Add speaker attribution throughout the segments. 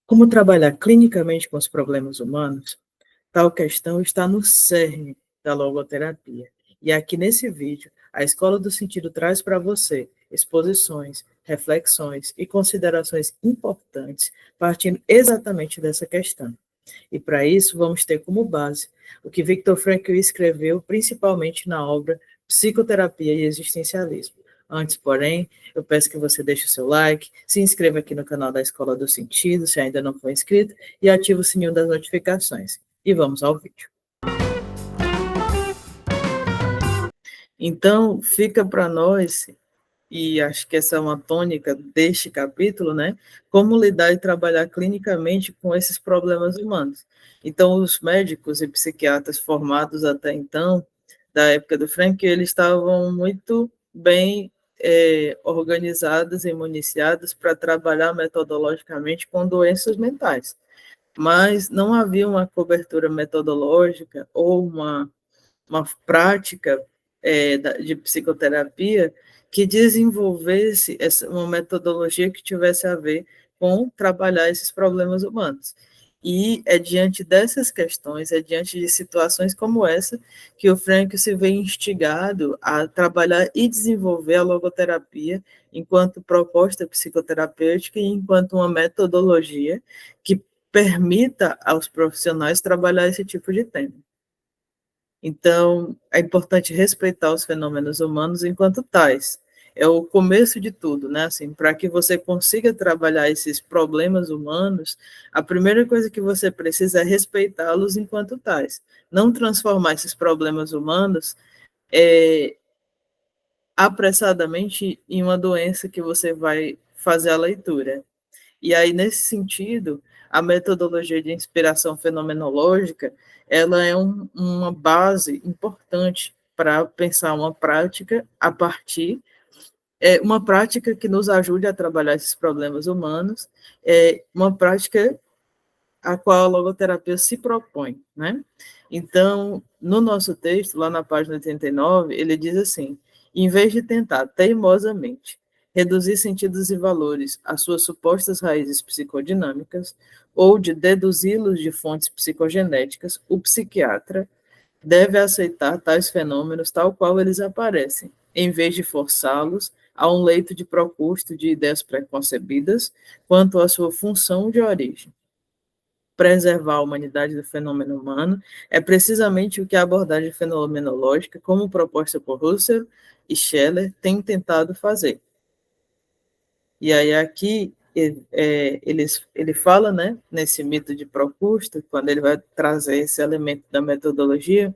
Speaker 1: Como trabalhar clinicamente com os problemas humanos? Tal questão está no cerne da logoterapia. E aqui nesse vídeo, a Escola do Sentido traz para você exposições, reflexões e considerações importantes partindo exatamente dessa questão. E para isso, vamos ter como base o que Viktor Frankl escreveu principalmente na obra Psicoterapia e Existencialismo. Antes, porém, eu peço que você deixe o seu like, se inscreva aqui no canal da Escola do Sentido, se ainda não for inscrito, e ative o sininho das notificações. E vamos ao vídeo. Então, fica para nós, e acho que essa é uma tônica deste capítulo, né? Como lidar e trabalhar clinicamente com esses problemas humanos. Então, os médicos e psiquiatras formados até então, da época do Frank, eles estavam muito bem organizados e municiados para trabalhar metodologicamente com doenças mentais. Mas não havia uma cobertura metodológica ou uma prática de psicoterapia que desenvolvesse uma metodologia que tivesse a ver com trabalhar esses problemas humanos. E é diante dessas questões, é diante de situações como essa, que o Frankl se vê instigado a trabalhar e desenvolver a logoterapia enquanto proposta psicoterapêutica e enquanto uma metodologia que permita aos profissionais trabalhar esse tipo de tema. Então, é importante respeitar os fenômenos humanos enquanto tais. É o começo de tudo, né? Assim, para que você consiga trabalhar esses problemas humanos, a primeira coisa que você precisa é respeitá-los enquanto tais. Não transformar esses problemas humanos apressadamente em uma doença que você vai fazer a leitura. E aí, nesse sentido, a metodologia de inspiração fenomenológica, ela é uma base importante para pensar uma prática a partir, uma prática que nos ajude a trabalhar esses problemas humanos, uma prática a qual a logoterapia se propõe, né? Então, no nosso texto, lá na página 89, ele diz assim: em vez de tentar teimosamente reduzir sentidos e valores às suas supostas raízes psicodinâmicas, ou de deduzi-los de fontes psicogenéticas, o psiquiatra deve aceitar tais fenômenos tal qual eles aparecem, em vez de forçá-los a um leito de procusto de ideias preconcebidas quanto à sua função de origem. Preservar a humanidade do fenômeno humano é precisamente o que a abordagem fenomenológica, como proposta por Husserl e Scheler, tem tentado fazer. E aí aqui ele fala, né, nesse mito de Procusto, quando ele vai trazer esse elemento da metodologia,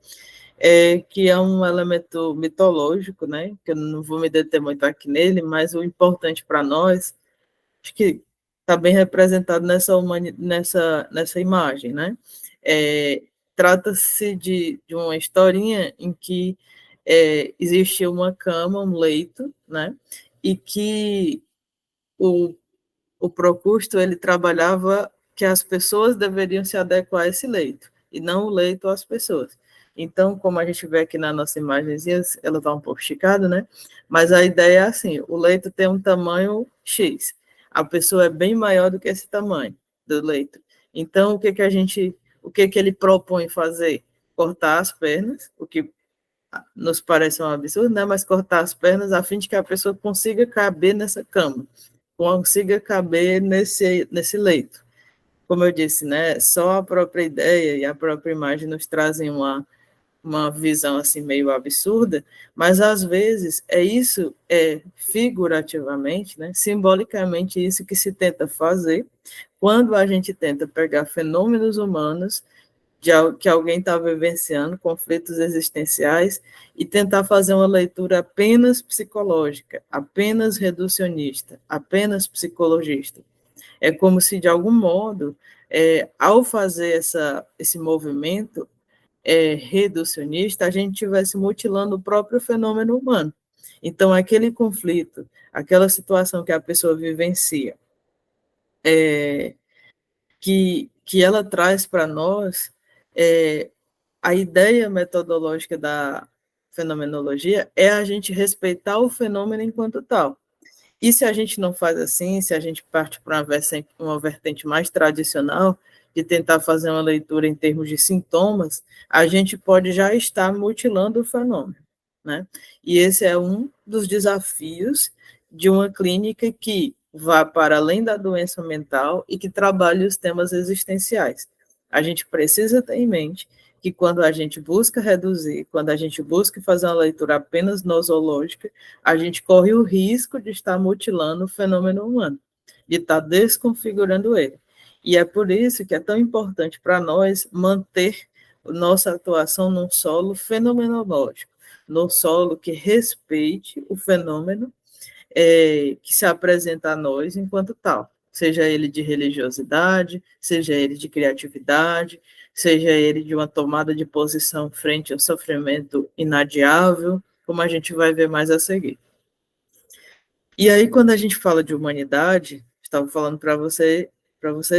Speaker 1: que é um elemento mitológico, né, que eu não vou me deter muito aqui nele, mas o importante para nós, acho que está bem representado nessa imagem, né? Trata-se de uma historinha em que existe uma cama, um leito, né? E que o, o Procusto, ele trabalhava que as pessoas deveriam se adequar a esse leito, e não o leito às pessoas. Então, como a gente vê aqui na nossa imagenzinha, ela está um pouco esticada, né? Mas a ideia é assim, o leito tem um tamanho X, a pessoa é bem maior do que esse tamanho do leito. Então, o que ele propõe fazer? Cortar as pernas, o que nos parece um absurdo, né? Mas cortar as pernas a fim de que a pessoa consiga caber nessa cama, consiga caber nesse leito. Como eu disse, né? Só a própria ideia e a própria imagem nos trazem uma visão assim meio absurda, mas às vezes figurativamente, né, simbolicamente isso que se tenta fazer quando a gente tenta pegar fenômenos humanos que alguém está vivenciando, conflitos existenciais, e tentar fazer uma leitura apenas psicológica, apenas reducionista, apenas psicologista. É como se, de algum modo, ao fazer esse movimento, reducionista, a gente estivesse mutilando o próprio fenômeno humano. Então, aquele conflito, aquela situação que a pessoa vivencia, que ela traz para nós, a ideia metodológica da fenomenologia é a gente respeitar o fenômeno enquanto tal. E se a gente não faz assim, se a gente parte para uma vertente mais tradicional, de tentar fazer uma leitura em termos de sintomas, a gente pode já estar mutilando o fenômeno, né? E esse é um dos desafios de uma clínica que vá para além da doença mental e que trabalhe os temas existenciais. A gente precisa ter em mente que quando a gente busca reduzir, quando a gente busca fazer uma leitura apenas nosológica, a gente corre o risco de estar mutilando o fenômeno humano, de estar desconfigurando ele. E é por isso que é tão importante para nós manter nossa atuação num solo fenomenológico, num solo que respeite o fenômeno que se apresenta a nós enquanto tal, seja ele de religiosidade, seja ele de criatividade, seja ele de uma tomada de posição frente ao sofrimento inadiável, como a gente vai ver mais a seguir. E aí, quando a gente fala de humanidade, estava falando para vocês,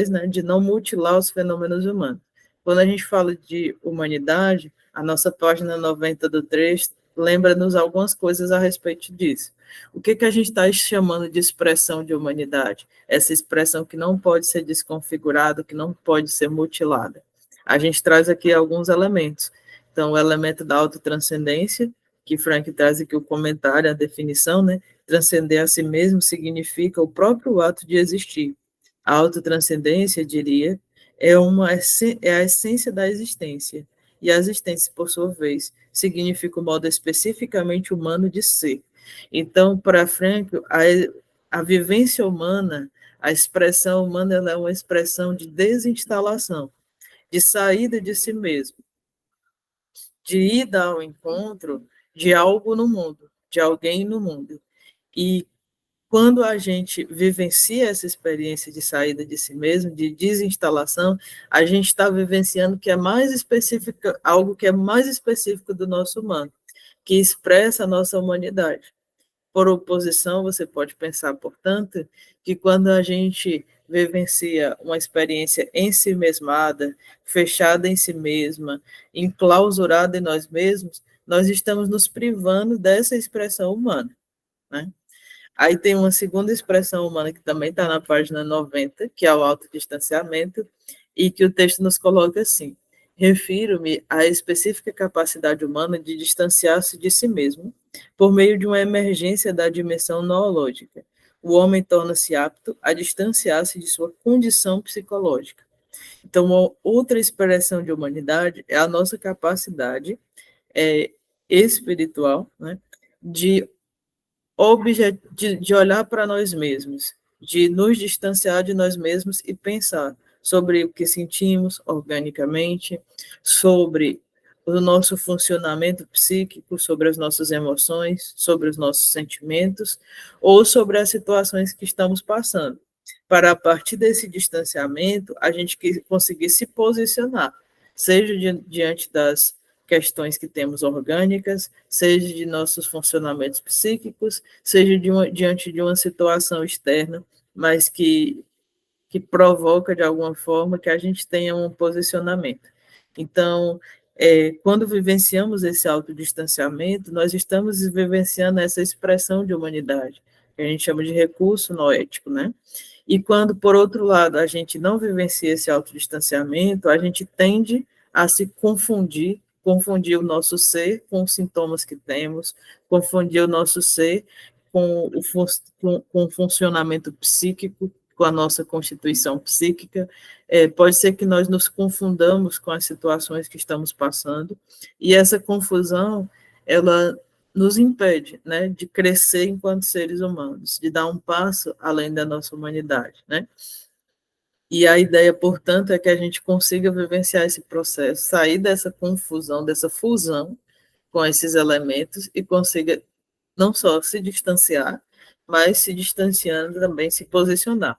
Speaker 1: né, de não mutilar os fenômenos humanos. Quando a gente fala de humanidade, a nossa página 90 do 3 lembra-nos algumas coisas a respeito disso. O que a gente está chamando de expressão de humanidade? Essa expressão que não pode ser desconfigurada, que não pode ser mutilada. A gente traz aqui alguns elementos. Então, o elemento da autotranscendência, que Frank traz aqui o comentário, a definição, né? Transcender a si mesmo significa o próprio ato de existir. A autotranscendência, diria, é a essência da existência. E a existência, por sua vez, significa o modo especificamente humano de ser. Então, para Frank, a vivência humana, a expressão humana, ela é uma expressão de desinstalação, de saída de si mesmo, de ida ao encontro de algo no mundo, de alguém no mundo. E quando a gente vivencia essa experiência de saída de si mesmo, de desinstalação, a gente está vivenciando que é mais específica, algo que é mais específico do nosso humano, que expressa a nossa humanidade. Por oposição, você pode pensar, portanto, que quando a gente vivencia uma experiência em si mesmada, fechada em si mesma, enclausurada em nós mesmos, nós estamos nos privando dessa expressão humana, né? Aí tem uma segunda expressão humana que também está na página 90, que é o autodistanciamento, e que o texto nos coloca assim: refiro-me à específica capacidade humana de distanciar-se de si mesmo, por meio de uma emergência da dimensão noológica. O homem torna-se apto a distanciar-se de sua condição psicológica. Então, uma outra expressão de humanidade é a nossa capacidade espiritual, né, de de olhar para nós mesmos, de nos distanciar de nós mesmos e pensar sobre o que sentimos organicamente, sobre o nosso funcionamento psíquico, sobre as nossas emoções, sobre os nossos sentimentos, ou sobre as situações que estamos passando. Para, a partir desse distanciamento, a gente conseguir se posicionar, seja diante das questões que temos orgânicas, seja de nossos funcionamentos psíquicos, seja diante de uma situação externa, mas que provoca, de alguma forma, que a gente tenha um posicionamento. Então, quando vivenciamos esse autodistanciamento, nós estamos vivenciando essa expressão de humanidade, que a gente chama de recurso noético, né? E quando, por outro lado, a gente não vivencia esse autodistanciamento, a gente tende a se confundir o nosso ser com os sintomas que temos, confundir o nosso ser com o funcionamento psíquico, com a nossa constituição psíquica. Pode ser que nós nos confundamos com as situações que estamos passando, e essa confusão, ela nos impede, né, de crescer enquanto seres humanos, de dar um passo além da nossa humanidade, né? E a ideia, portanto, é que a gente consiga vivenciar esse processo, sair dessa confusão, dessa fusão com esses elementos e consiga não só se distanciar, mas se distanciando também se posicionar.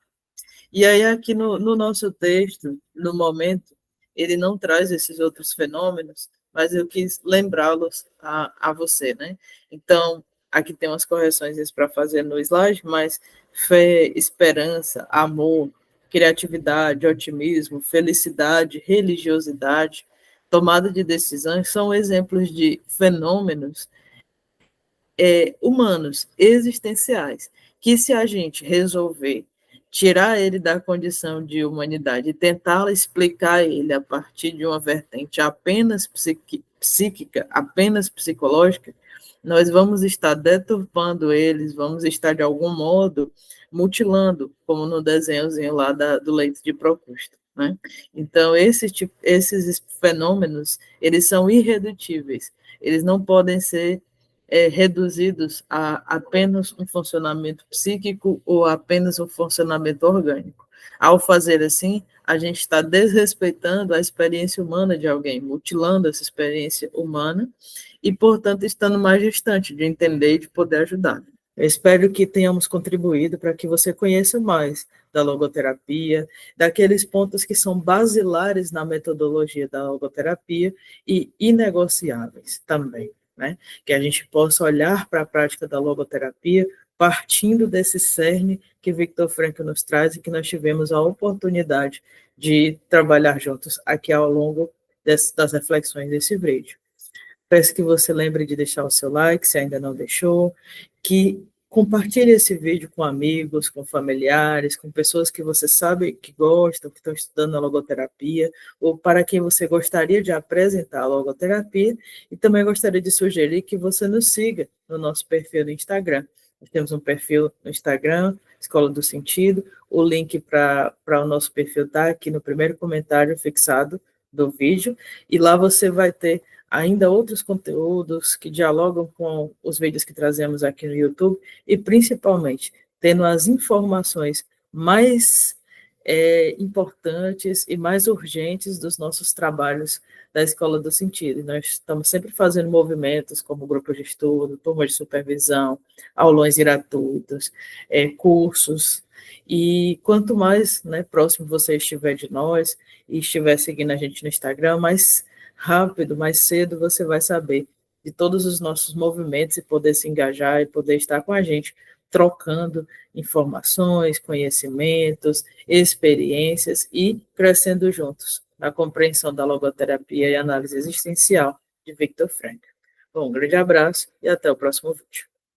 Speaker 1: E aí, aqui no nosso texto, no momento, ele não traz esses outros fenômenos, mas eu quis lembrá-los a você, né? Então, aqui tem umas correções para fazer no slide, mas fé, esperança, amor, criatividade, otimismo, felicidade, religiosidade, tomada de decisões são exemplos de fenômenos humanos, existenciais, que se a gente resolver tirar ele da condição de humanidade e tentar explicar ele a partir de uma vertente apenas psíquica, apenas psicológica, nós vamos estar deturpando eles, vamos estar, de algum modo, mutilando, como no desenhozinho lá do leite de Procusto, né? Então, esses fenômenos, eles são irredutíveis, eles não podem ser reduzidos a apenas um funcionamento psíquico ou apenas um funcionamento orgânico. Ao fazer assim, a gente está desrespeitando a experiência humana de alguém, mutilando essa experiência humana e, portanto, estando mais distante de entender e de poder ajudar. Eu espero que tenhamos contribuído para que você conheça mais da logoterapia, daqueles pontos que são basilares na metodologia da logoterapia e inegociáveis também, né? Que a gente possa olhar para a prática da logoterapia partindo desse cerne que Viktor Frankl nos traz e que nós tivemos a oportunidade de trabalhar juntos aqui ao longo das reflexões desse vídeo. Peço que você lembre de deixar o seu like, se ainda não deixou, que compartilhe esse vídeo com amigos, com familiares, com pessoas que você sabe que gostam, que estão estudando a logoterapia, ou para quem você gostaria de apresentar a logoterapia, e também gostaria de sugerir que você nos siga no nosso perfil no Instagram. Nós temos um perfil no Instagram, Escola do Sentido, o link para o nosso perfil está aqui no primeiro comentário fixado do vídeo, e lá você vai ter ainda outros conteúdos que dialogam com os vídeos que trazemos aqui no YouTube e, principalmente, tendo as informações mais importantes e mais urgentes dos nossos trabalhos da Escola do Sentido. Nós estamos sempre fazendo movimentos como grupos de estudo, turmas de supervisão, aulões gratuitos, cursos, e quanto mais, né, próximo você estiver de nós e estiver seguindo a gente no Instagram, mais rápido, mais cedo você vai saber de todos os nossos movimentos e poder se engajar e poder estar com a gente, trocando informações, conhecimentos, experiências e crescendo juntos na compreensão da logoterapia e análise existencial de Viktor Frankl. Bom, um grande abraço e até o próximo vídeo.